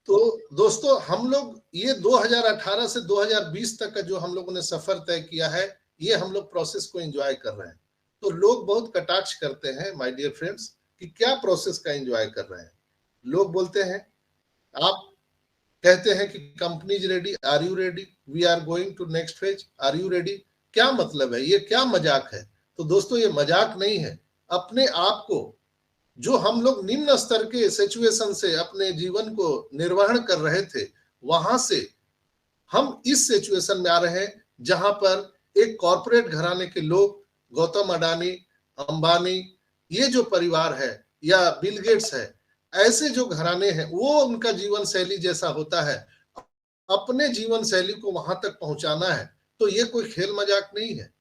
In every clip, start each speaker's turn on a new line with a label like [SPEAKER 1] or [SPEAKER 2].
[SPEAKER 1] तो दोस्तों हम लोग ये 2018 से 2020 तक का जो हम लोगों ने सफर तय किया है, ये हम लोग प्रोसेस को एंजॉय कर रहे हैं। तो लोग बहुत कटाक्ष करते हैं माय डियर फ्रेंड्स कि क्या प्रोसेस का एंजॉय कर रहे हैं। लोग बोलते हैं, आप कहते हैं कि company is ready, are you ready, we are going to next phase, are you ready. क्या मतलब है, ये क्या मजाक है? तो दोस्तों ये मजाक नहीं है। अपने आप को, जो हम लोग निम्न स्तर के सिचुएशन से अपने जीवन को निर्वहन कर रहे थे, वहां से हम इस सिचुएशन में आ रहे हैं जहां पर एक कॉरपोरेट घराने के लोग, गौतम अडानी, अंबानी, ये जो परिवार है, या बिल गेट्स है, ऐसे जो घराने हैं, वो उनका जीवन शैली जैसा होता है, अपने जीवन शैली को वहां तक पहुंचाना है। तो ये कोई खेल मजाक नहीं है।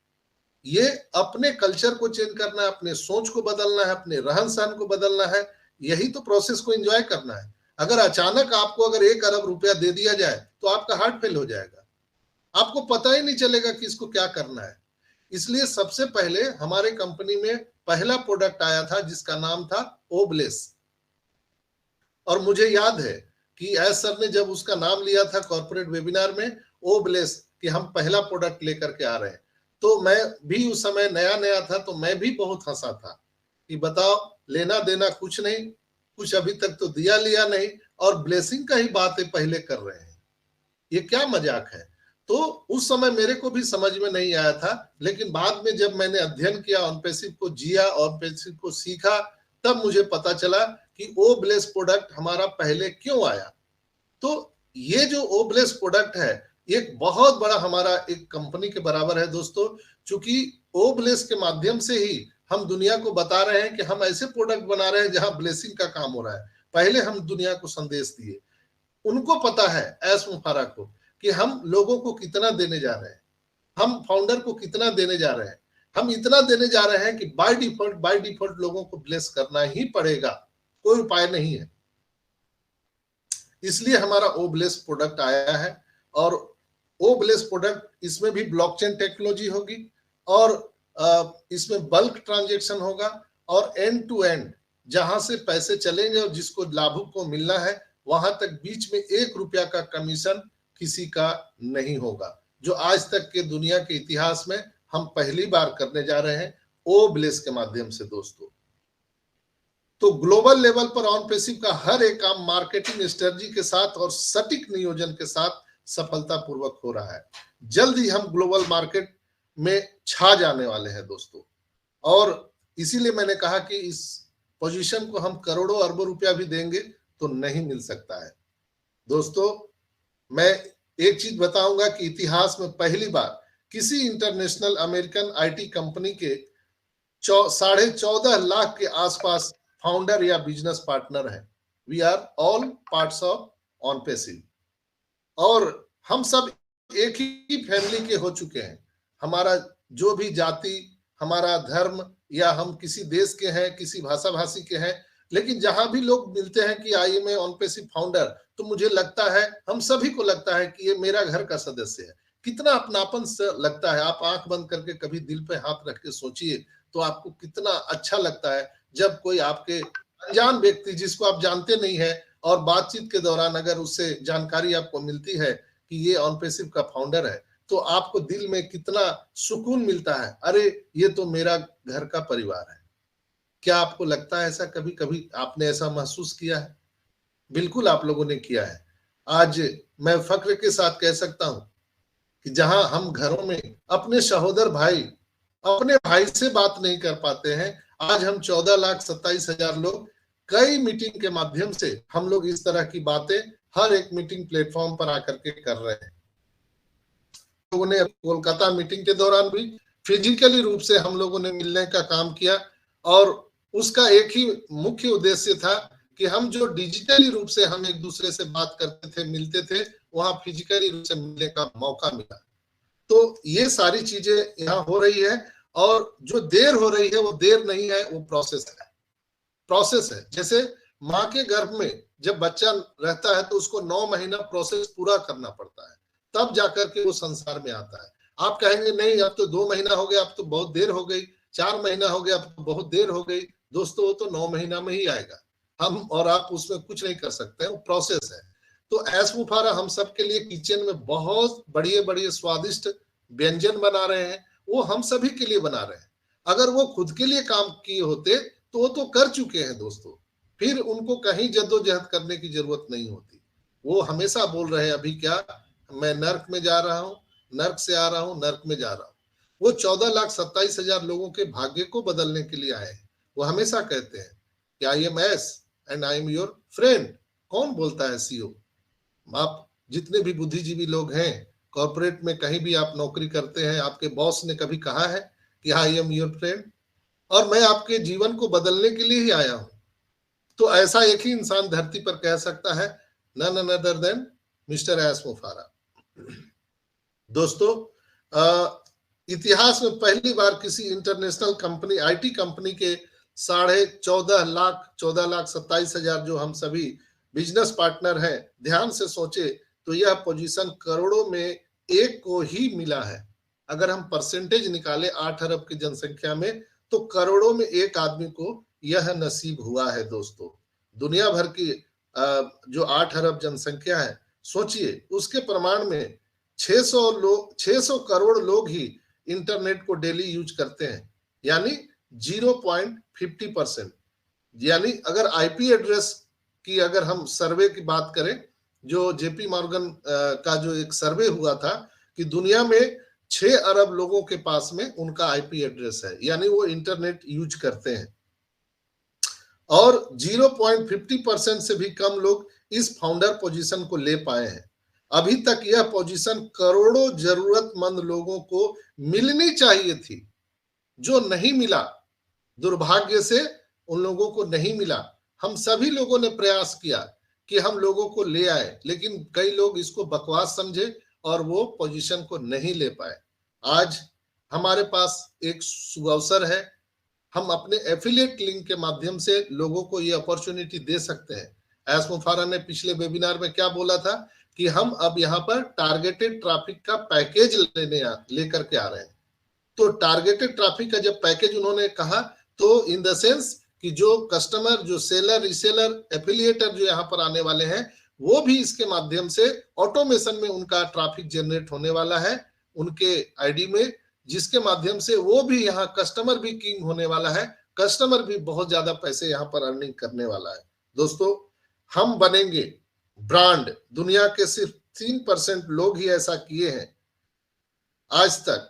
[SPEAKER 1] ये अपने कल्चर को चेंज करना है, अपने सोच को बदलना है, अपने रहन सहन को बदलना है। यही तो प्रोसेस को एंजॉय करना है। अगर अचानक आपको अगर 1 अरब रुपया दे दिया जाए तो आपका हार्ट फेल हो जाएगा, आपको पता ही नहीं चलेगा कि इसको क्या करना है। इसलिए सबसे पहले हमारे कंपनी में पहला प्रोडक्ट आया था जिसका नाम था ओब्लेस। और मुझे याद है कि एस सर ने जब उसका नाम लिया था कॉर्पोरेट वेबिनार में, ओब्लेस, कि हम पहला प्रोडक्ट लेकर के आ रहे हैं, तो मैं भी उस समय नया नया था, तो मैं भी बहुत हंसा था कि बताओ, लेना देना कुछ नहीं, कुछ अभी तक तो दिया लिया नहीं, और ब्लेसिंग का ही बातें पहले कर रहे हैं। ये क्या मजाक है? तो उस समय मेरे को भी समझ में नहीं आया था, लेकिन बाद में जब मैंने अध्ययन किया, ऑनपेसिव को जिया, ऑनपेसिव को सीखा, तब मुझे पता चला कि ओब्लेस प्रोडक्ट हमारा पहले क्यों आया। तो ये जो ओब्लेस प्रोडक्ट है, एक बहुत बड़ा हमारा एक कंपनी के बराबर है दोस्तों, क्योंकि ओब्लेस के माध्यम से ही हम दुनिया को बता रहे हैं कि हम ऐसे प्रोडक्ट बना रहे हैं जहां ब्लेसिंग का काम हो रहा है। पहले हम दुनिया को संदेश दिए। उनको पता है, एस मुबारक को, कि हम लोगों को कितना देने जा रहे हैं, हम फाउंडर को कितना देने जा रहे हैं। हम इतना देने जा रहे हैं कि बाय डिफॉल्ट लोगों को ब्लेस करना ही पड़ेगा, कोई उपाय नहीं है। इसलिए हमारा ओब्लेस प्रोडक्ट आया है। और ओब्लेस प्रोडक्ट, इसमें भी ब्लॉकचेन टेक्नोलॉजी होगी, और इसमें बल्क ट्रांजैक्शन होगा, और एंड टू एंड जहां से पैसे चलेंगे और जिसको लाभुक को मिलना है, वहां तक बीच में 1 रुपया का कमीशन किसी का नहीं होगा, जो आज तक के दुनिया के इतिहास में हम पहली बार करने जा रहे हैं ओब्लेस के माध्यम से दोस्तों। तो ग्लोबल लेवल पर ऑनपेसिव का हर एक काम मार्केटिंग स्ट्रेटजी के साथ और सटीक नियोजन के साथ सफलतापूर्वक हो रहा है। जल्द ही हम ग्लोबल मार्केट में छा जाने वाले हैं दोस्तों। और इसीलिए मैंने कहा कि इस पोजीशन को हम करोड़ों अरबों रुपया भी देंगे तो नहीं मिल सकता है दोस्तों। मैं एक चीज बताऊंगा कि इतिहास में पहली बार किसी इंटरनेशनल अमेरिकन आईटी कंपनी के 14.5 लाख के आसपास फाउंडर या बिजनेस पार्टनर है। We are all parts of OnPassive, और हम सब एक ही फैमिली के हो चुके हैं। हमारा जो भी जाति, हमारा धर्म, या हम किसी देश के हैं, किसी भाषा भाषी के हैं, लेकिन जहां भी लोग मिलते हैं कि आई एम ए ऑनपेसिव फाउंडर, तो मुझे लगता है, हम सभी को लगता है कि ये मेरा घर का सदस्य है। कितना अपनापन से लगता है। आप आंख बंद करके कभी दिल पे हाथ रख के सोचिए तो आपको कितना अच्छा लगता है जब कोई आपके अनजान व्यक्ति, जिसको आप जानते नहीं है, और बातचीत के दौरान अगर उससे जानकारी आपको मिलती है कि ये ऑनपेसिव का फाउंडर है, तो आपको दिल में कितना सुकून मिलता है। अरे ये तो मेरा घर का परिवार है। क्या आपको लगता है ऐसा? कभी कभी आपने ऐसा महसूस किया है? बिल्कुल आप लोगों ने किया है। आज मैं फक्र के साथ कह सकता हूं कि जहां हम घरों में अपने सहोदर भाई, अपने भाई से बात नहीं कर पाते हैं, आज हम 14,27,000 लोग कई मीटिंग के माध्यम से हम लोग इस तरह की बातें हर एक मीटिंग प्लेटफॉर्म पर आकर के कर रहे हैं। लोगों ने कोलकाता मीटिंग के दौरान भी फिजिकली रूप से हम लोगों ने मिलने का काम किया, और उसका एक ही मुख्य उद्देश्य था कि हम जो डिजिटली रूप से हम एक दूसरे से बात करते थे, मिलते थे, वहां फिजिकली रूप से मिलने का मौका मिला। तो ये सारी चीजें यहाँ हो रही है, और जो देर हो रही है वो देर नहीं है, वो प्रोसेस है। प्रोसेस है। जैसे माँ के गर्भ में जब बच्चा रहता है तो उसको 9 महीना प्रोसेस पूरा करना पड़ता है, तब जाकर के वो संसार में आता है। आप कहेंगे नहीं अब तो 2 महीना हो गया, अब तो बहुत देर हो गई, 4 महीना हो गया, अब तो बहुत देर हो गई। दोस्तों वो तो 9 महीना में ही आएगा, हम और आप उसमें कुछ नहीं कर सकते हैं, वो प्रोसेस है। तो एस मुफारा हम सब के लिए किचन में बहुत बढ़िया बढ़िया स्वादिष्ट व्यंजन बना रहे हैं, वो हम सभी के लिए बना रहे हैं। अगर वो खुद के लिए काम किए होते तो वो तो कर चुके हैं दोस्तों, फिर उनको कहीं जद्दोजहद करने की जरूरत नहीं होती। वो हमेशा बोल रहे हैं अभी क्या, मैं नर्क में जा रहा हूँ, नर्क से आ रहा हूँ, नर्क में जा रहा हूँ। वो 14,27,000 लोगों के भाग्य को बदलने के लिए आए हैं। वो हमेशा कहते हैं कि I am S and I am your friend. कौन बोलता है सीओ? आप जितने भी बुद्धिजीवी लोग हैं, कॉर्पोरेट में कहीं भी आप नौकरी करते हैं, आपके बॉस ने कभी कहा है कि आई एम योर फ्रेंड और मैं आपके जीवन को बदलने के लिए ही आया हूं? तो ऐसा एक ही इंसान धरती पर कह सकता है, none other than mister S मुफारा। दोस्तों, इतिहास में पहली बार किसी इंटरनेशनल कंपनी, आईटी कंपनी के 14,27,000 जो हम सभी बिजनेस पार्टनर हैं, ध्यान से सोचे तो यह पोजीशन करोड़ों में एक को ही मिला है। अगर हम परसेंटेज निकाले 8 अरब की जनसंख्या में, तो करोड़ों में एक आदमी को यह नसीब हुआ है। दोस्तों, दुनिया भर की जो 8 अरब जनसंख्या है, सोचिए उसके प्रमाण में 600 करोड़ लोग ही इंटरनेट को डेली यूज करते हैं, यानी 0.50%। यानी अगर आईपी एड्रेस की अगर हम सर्वे की बात करें, जो जेपी मॉर्गन का जो एक सर्वे हुआ था कि दुनिया में 6 अरब लोगों के पास में उनका आईपी एड्रेस है, यानी वो इंटरनेट यूज करते हैं, और 0.50% से भी कम लोग इस फाउंडर पोजीशन को ले पाए हैं। अभी तक यह पोजीशन करोड़ों जरूरतमंद लोगों को मिलनी चाहिए थी, जो नहीं मिला। दुर्भाग्य से उन लोगों को नहीं मिला। हम सभी लोगों ने प्रयास किया कि हम लोगों को ले आए, लेकिन कई लोग इसको बकवास समझे और वो पोजीशन को नहीं ले पाए। आज हमारे पास एक सुअवसर है, हम अपने एफिलिएट लिंक के माध्यम से लोगों को ये अपॉर्चुनिटी दे सकते हैं। एस मुफारा ने पिछले वेबिनार में क्या बोला था कि हम अब यहाँ पर टारगेटेड ट्रैफिक का पैकेज लेकर के आ रहे हैं। तो टारगेटेड ट्रैफिक का जब पैकेज उन्होंने कहा, तो इन द सेंस कि जो कस्टमर, जो सेलर, रिसेलर, एफिलिएटर जो यहाँ पर आने वाले हैं, वो भी इसके माध्यम से ऑटोमेशन में उनका ट्रैफिक जनरेट होने वाला है उनके आईडी में, जिसके माध्यम से वो भी यहाँ कस्टमर भी किंग होने वाला है, कस्टमर भी बहुत ज्यादा पैसे यहाँ पर अर्निंग करने वाला है। दोस्तों, हम बनेंगे ब्रांड। दुनिया के सिर्फ 3% लोग ही ऐसा किए हैं आज तक,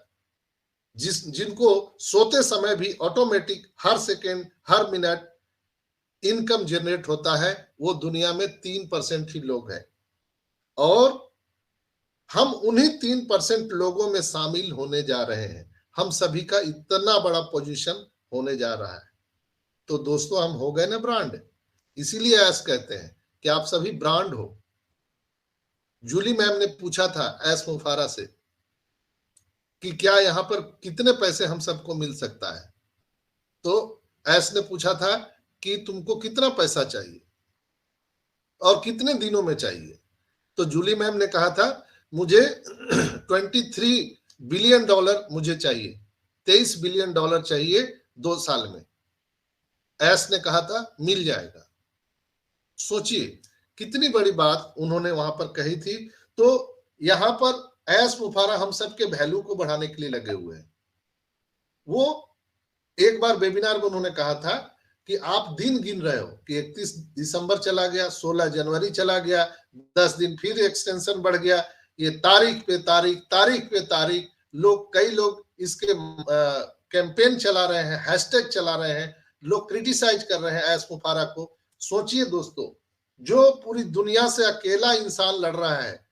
[SPEAKER 1] जिनको सोते समय भी ऑटोमेटिक हर सेकेंड, हर मिनट इनकम जनरेट होता है। वो दुनिया में 3% ही लोग हैं, और हम उन्हीं 3% लोगों में शामिल होने जा रहे हैं। हम सभी का इतना बड़ा पोजीशन होने जा रहा है। तो दोस्तों, हम हो गए ना ब्रांड। इसीलिए एस कहते हैं कि आप सभी ब्रांड हो। जूली मैम ने पूछा था एस मुफारा से कि क्या यहाँ पर कितने पैसे हम सबको मिल सकता है, तो एस ने पूछा था कि तुमको कितना पैसा चाहिए और कितने दिनों में चाहिए। तो जूली मैम ने कहा था मुझे $23 बिलियन मुझे चाहिए, $23 बिलियन चाहिए 2 साल में। एस ने कहा था मिल जाएगा। सोचिए कितनी बड़ी बात उन्होंने वहां पर कही थी। तो यहां पर एस मुफारा हम सबके वैल्यू को बढ़ाने के लिए लगे हुए हैं। वो एक बार वेबिनार में उन्होंने कहा था कि आप दिन गिन रहे हो कि 31 दिसंबर चला गया, 16 जनवरी चला गया, 10 दिन फिर एक्सटेंशन बढ़ गया, ये तारीख पे तारीख, तारीख पे तारीख, कई लोग इसके कैंपेन चला रहे हैं, हैशटैग चला रहे हैं, लोग क्रिटिसाइज कर रहे हैं एस मुफारा को। सोचिए दोस्तों, जो पूरी दुनिया से अकेला इंसान लड़ रहा है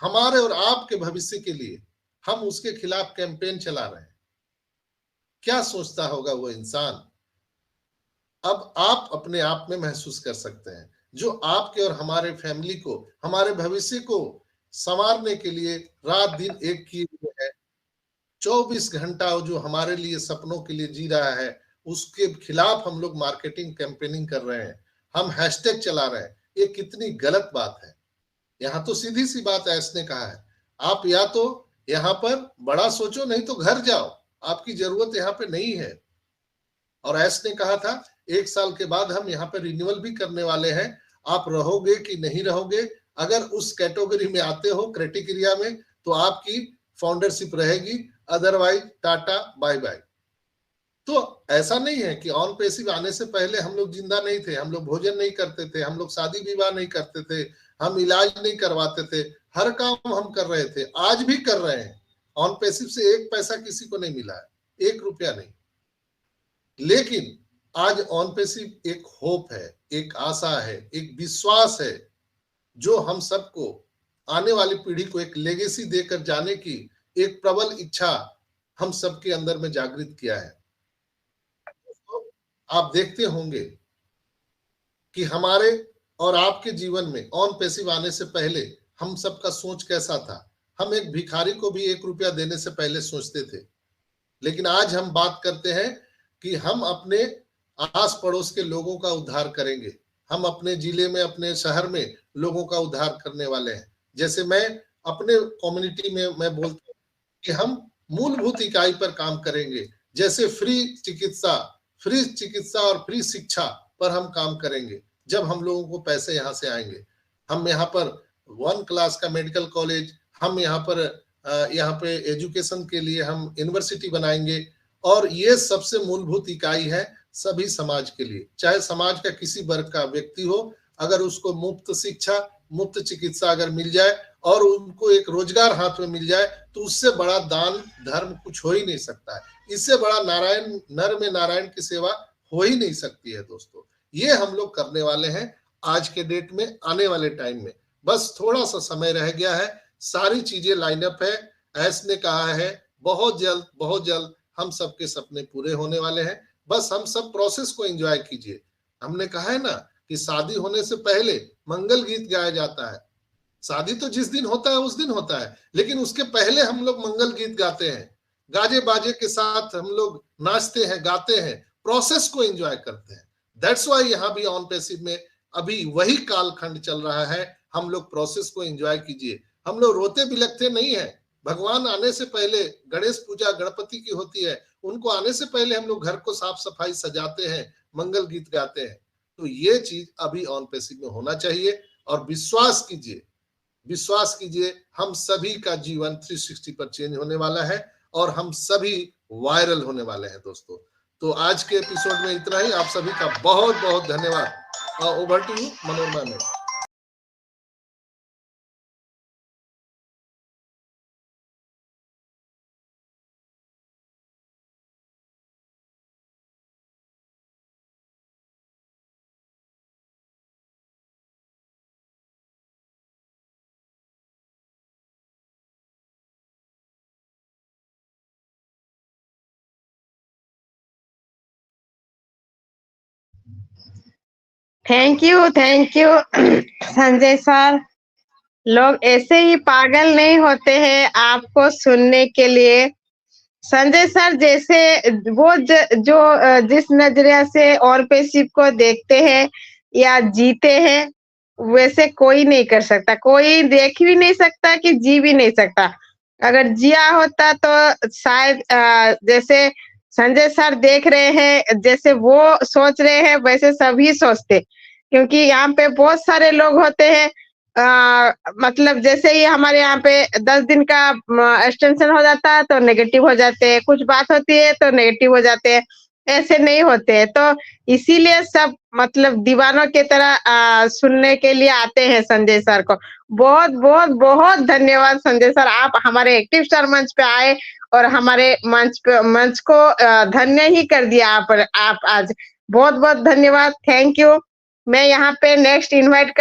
[SPEAKER 1] हमारे और आपके भविष्य के लिए, हम उसके खिलाफ कैंपेन चला रहे हैं। क्या सोचता होगा वो इंसान? अब आप अपने आप में महसूस कर सकते हैं, जो आपके और हमारे फैमिली को, हमारे भविष्य को संवारने के लिए रात दिन एक किए हुए है। 24 घंटा जो हमारे लिए सपनों के लिए जी रहा है, उसके खिलाफ हम लोग मार्केटिंग कैंपेनिंग कर रहे हैं, हम हैशटैग चला रहे हैं। ये कितनी गलत बात है। यहाँ तो सीधी सी बात ऐसने कहा है, आप या तो यहाँ पर बड़ा सोचो, नहीं तो घर जाओ, आपकी जरूरत यहाँ पे नहीं है। और ऐस ने कहा था 1 साल के बाद हम यहाँ पे रिन्यूअल भी करने वाले हैं। आप रहोगे कि नहीं रहोगे, अगर उस कैटेगरी में आते हो क्राइटेरिया में तो आपकी फाउंडरशिप रहेगी, अदरवाइज टाटा बाय बाय। तो ऐसा नहीं है कि ऑन पैसिव आने से पहले हम लोग जिंदा नहीं थे, हम लोग भोजन नहीं करते थे, हम लोग शादी विवाह नहीं करते थे, हम इलाज नहीं करवाते थे, हर काम हम कर रहे थे, आज भी कर रहे हैं। ऑन पैसिव से एक पैसा किसी को नहीं मिला है, 1 रुपया नहीं। लेकिन आज ऑन पैसिव एक होप है, एक आशा है, एक विश्वास है, जो हम सबको आने वाली पीढ़ी को एक लेगेसी देकर जाने की एक प्रबल इच्छा हम सबके अंदर में जागृत किया है। आप देखते होंगे कि हमारे और आपके जीवन में ऑन पैसिव आने से पहले हम सबका सोच कैसा था। हम एक भिखारी को भी 1 रुपया देने से पहले सोचते थे, लेकिन आज हम बात करते हैं कि हम अपने आस पड़ोस के लोगों का उद्धार करेंगे, हम अपने जिले में, अपने शहर में लोगों का उद्धार करने वाले हैं। जैसे मैं अपने कम्युनिटी में मैं बोलता हूँ कि हम मूलभूत इकाई पर काम करेंगे, जैसे फ्री चिकित्सा और फ्री शिक्षा पर हम काम करेंगे। जब हम लोगों को पैसे यहाँ से आएंगे, हम यहाँ पर 1 क्लास का मेडिकल कॉलेज, हम यहाँ पे एजुकेशन के लिए हम यूनिवर्सिटी बनाएंगे, और ये सबसे मूलभूत इकाई है सभी समाज के लिए। चाहे समाज का किसी वर्ग का व्यक्ति हो, अगर उसको मुफ्त शिक्षा, मुफ्त चिकित्सा अगर मिल जाए और उनको एक रोजगार हाथ में मिल जाए, तो उससे बड़ा दान धर्म कुछ हो ही नहीं सकता है। इससे बड़ा नर में नारायण की सेवा हो ही नहीं सकती है दोस्तों। ये हम लोग करने वाले हैं आज के डेट में, आने वाले टाइम में। बस थोड़ा सा समय रह गया है, सारी चीजें लाइनअप है। ऐस ने कहा है बहुत जल्द हम सबके सपने पूरे होने वाले हैं। बस हम सब प्रोसेस को एंजॉय कीजिए। हमने कहा है ना कि शादी होने से पहले मंगल गीत गाया जाता है। शादी तो जिस दिन होता है उस दिन होता है, लेकिन उसके पहले हम लोग मंगल गीत गाते हैं, गाजे बाजे के साथ हम लोग नाचते हैं, गाते हैं, प्रोसेस को एंजॉय करते हैं। दैट्स व्हाई यहाँ भी ऑन पैसिव में अभी वही कालखंड चल रहा है। हम लोग प्रोसेस को एंजॉय कीजिए। हम लोग रोते बिलखते नहीं है। भगवान आने से पहले गणेश पूजा गणपति की होती है, उनको आने से पहले हम लोग घर को साफ सफाई सजाते हैं, मंगल गीत गाते हैं। तो ये चीज अभी ऑन पैसिव में होना चाहिए। और विश्वास कीजिए हम सभी का जीवन 360 पर चेंज होने वाला है और हम सभी वायरल होने वाले हैं दोस्तों। तो आज के एपिसोड में इतना ही। आप सभी का बहुत बहुत धन्यवाद। Over to you Manorama ma'am.
[SPEAKER 2] Thank you Sanjay sir. लोग ऐसे ही पागल नहीं होते हैं आपको सुनने के लिए। संजय सर जैसे वो जो जिस नजरिया से और पैसिव को देखते हैं या जीते हैं, वैसे कोई नहीं कर सकता। कोई देख भी नहीं सकता कि जी भी नहीं सकता। अगर जिया होता तो शायद जैसे संजय सर देख रहे हैं, जैसे वो सोच रहे हैं, वैसे सभी सोचते। क्योंकि यहाँ पे बहुत सारे लोग होते हैं, मतलब जैसे ही हमारे यहाँ पे 10 दिन का एक्सटेंशन हो जाता है तो नेगेटिव हो जाते हैं, कुछ बात होती है तो नेगेटिव हो जाते हैं, ऐसे नहीं होते हैं। तो इसीलिए सब मतलब दीवानों की तरह सुनने के लिए आते हैं संजय सर को। बहुत बहुत बहुत धन्यवाद संजय सर, आप हमारे एक्टिव स्टार मंच पे आए और हमारे मंच को धन्य ही कर दिया आप आज। बहुत बहुत धन्यवाद, थैंक यू। मैं यहाँ पे नेक्स्ट इनवाइट